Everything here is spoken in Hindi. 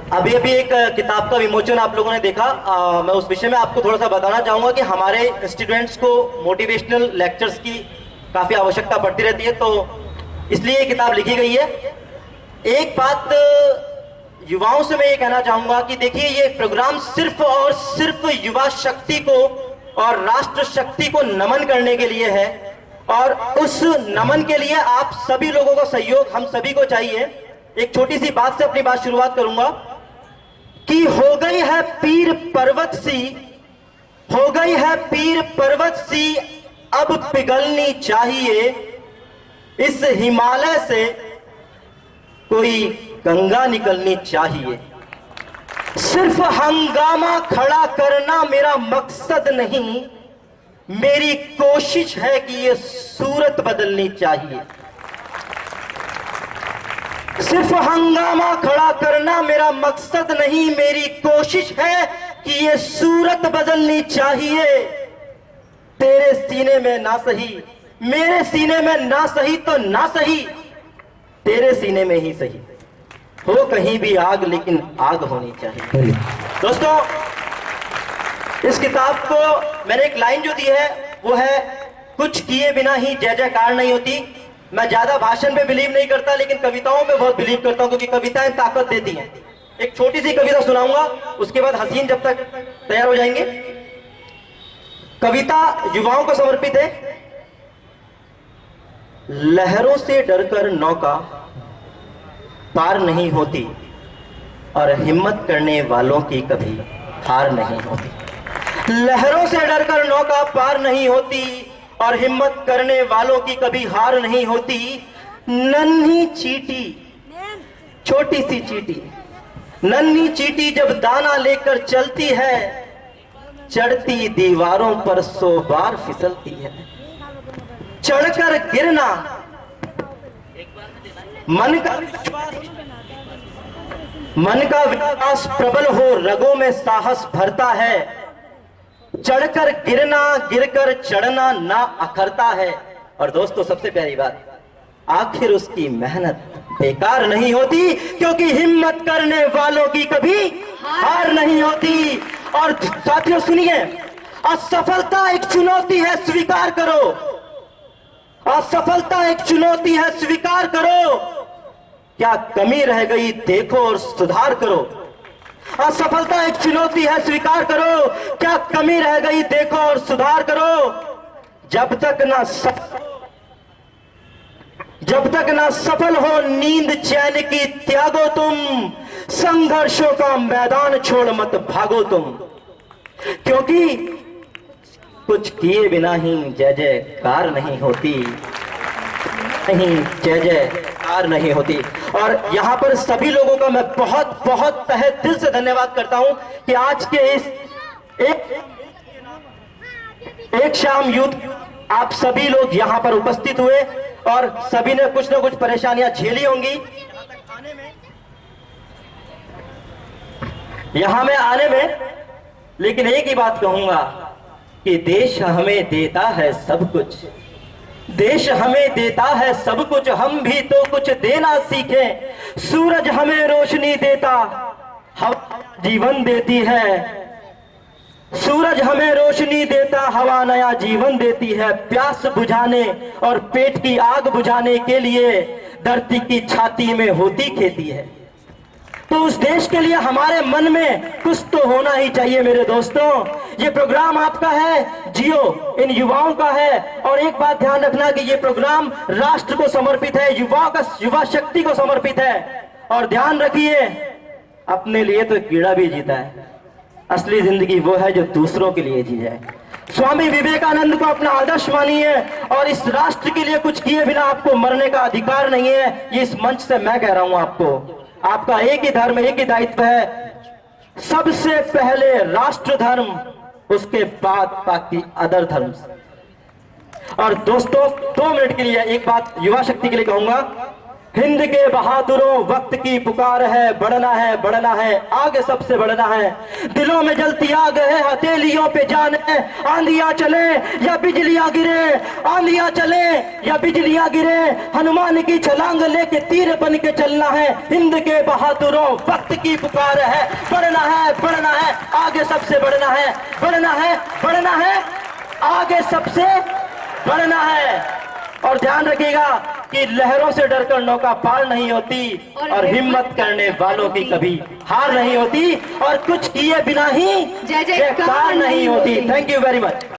अभी अभी एक किताब का विमोचन आप लोगों ने देखा। मैं उस विषय में आपको थोड़ा सा बताना चाहूंगा कि हमारे स्टूडेंट्स को मोटिवेशनल लेक्चर्स की काफी आवश्यकता पड़ती रहती है, तो इसलिए ये किताब लिखी गई है। एक बात युवाओं से मैं ये कहना चाहूंगा कि देखिए, ये प्रोग्राम सिर्फ और सिर्फ युवा शक्ति को और राष्ट्र शक्ति को नमन करने के लिए है, और उस नमन के लिए आप सभी लोगों का सहयोग हम सभी को चाहिए। एक छोटी सी बात से अपनी बात शुरुआत करूंगा कि हो गई है पीर पर्वत सी, हो गई है पीर पर्वत सी, अब पिघलनी चाहिए। इस हिमालय से कोई गंगा निकलनी चाहिए। सिर्फ हंगामा खड़ा करना मेरा मकसद नहीं, मेरी कोशिश है कि ये सूरत बदलनी चाहिए। सिर्फ हंगामा खड़ा करना मेरा मकसद नहीं, मेरी कोशिश है कि ये सूरत बदलनी चाहिए। तेरे सीने में ना सही, मेरे सीने में ना सही तो ना सही, तेरे सीने में ही सही। हो कहीं भी आग, लेकिन आग होनी चाहिए। दोस्तों, इस किताब को मैंने एक लाइन जो दी है वो है, कुछ किए बिना ही जय जयकार नहीं होती। मैं ज्यादा भाषण पे बिलीव नहीं करता, लेकिन कविताओं पे बहुत बिलीव करता हूं, क्योंकि कविताएं ताकत देती हैं। एक छोटी सी कविता सुनाऊंगा, उसके बाद हसीन जब तक तैयार हो जाएंगे। कविता युवाओं को समर्पित है। लहरों से डरकर नौका पार नहीं होती, और हिम्मत करने वालों की कभी हार नहीं होती। लहरों से डरकर नौका पार नहीं होती, और हिम्मत करने वालों की कभी हार नहीं होती। नन्ही चींटी, छोटी सी चींटी, नन्ही चींटी जब दाना लेकर चलती है, चढ़ती दीवारों पर 100 बार फिसलती है। चढ़कर गिरना मन का विश्वास प्रबल हो, रगों में साहस भरता है। चढ़कर गिरना, गिरकर चढ़ना ना अखरता है। और दोस्तों, सबसे प्यारी बात, आखिर उसकी मेहनत बेकार नहीं होती, क्योंकि हिम्मत करने वालों की कभी हार नहीं होती। और साथियों सुनिए, असफलता एक चुनौती है, स्वीकार करो। असफलता एक चुनौती है, स्वीकार करो। क्या कमी रह गई देखो और सुधार करो। असफलता एक चुनौती है, स्वीकार करो। क्या कमी रह गई देखो और सुधार करो। जब तक ना सफल हो नींद चैन की त्यागो तुम, संघर्षों का मैदान छोड़ मत भागो तुम। क्योंकि कुछ किए बिना ही जय जयकार नहीं होती, नहीं जय जयकार नहीं होती। और यहां पर सभी लोगों का मैं बहुत बहुत तहे दिल से धन्यवाद करता हूं कि आज के इस एक शाम यूथ आप सभी लोग यहां पर उपस्थित हुए, और सभी ने कुछ ना कुछ परेशानियां झेली होंगी यहां में आने में। लेकिन एक ही बात कहूंगा कि देश हमें देता है सब कुछ, देश हमें देता है सब कुछ, हम भी तो कुछ देना सीखें। सूरज हमें रोशनी देता, हवा जीवन देती है। सूरज हमें रोशनी देता, हवा नया जीवन देती है। प्यास बुझाने और पेट की आग बुझाने के लिए धरती की छाती में होती खेती है। तो उस देश के लिए हमारे मन में कुछ तो होना ही चाहिए मेरे दोस्तों। ये प्रोग्राम आपका है, जियो, इन युवाओं का है। और एक बात ध्यान रखना कि ये प्रोग्राम राष्ट्र को समर्पित है, युवा शक्ति को समर्पित है। और ध्यान रखिए, अपने लिए तो कीड़ा भी जीता है, असली जिंदगी वो है जो दूसरों के लिए जी जाए। स्वामी विवेकानंद को अपना आदर्श मानिए, और इस राष्ट्र के लिए कुछ किए बिना आपको मरने का अधिकार नहीं है। ये इस मंच से मैं कह रहा हूं आपको। आपका एक ही धर्म, एक ही दायित्व है, सबसे पहले राष्ट्र धर्म, उसके बाद बाकी अदर धर्म। और दोस्तों, 2 मिनट के लिए एक बात युवा शक्ति के लिए कहूंगा हिंद के बहादुरों वक्त की पुकार है, बढ़ना है बढ़ना है, आगे सबसे बढ़ना है। दिलों में जलती आग है, हथेलियों पे जान है। आंधियां चले या बिजलियां गिरे, आंधियां चले या बिजलियां गिरे, हनुमान की छलांग लेके तीर बन के चलना है। हिंद के बहादुरों वक्त की पुकार है, बढ़ना है बढ़ना है, आगे सबसे बढ़ना है, बढ़ना है बढ़ना है, आगे सबसे बढ़ना है। और ध्यान रखिएगा कि लहरों से डरकर नौका पार नहीं होती, और हिम्मत करने वालों की कभी हार नहीं होती, और कुछ किए बिना ही जय जयकार जयकार नहीं होती। Thank you very much.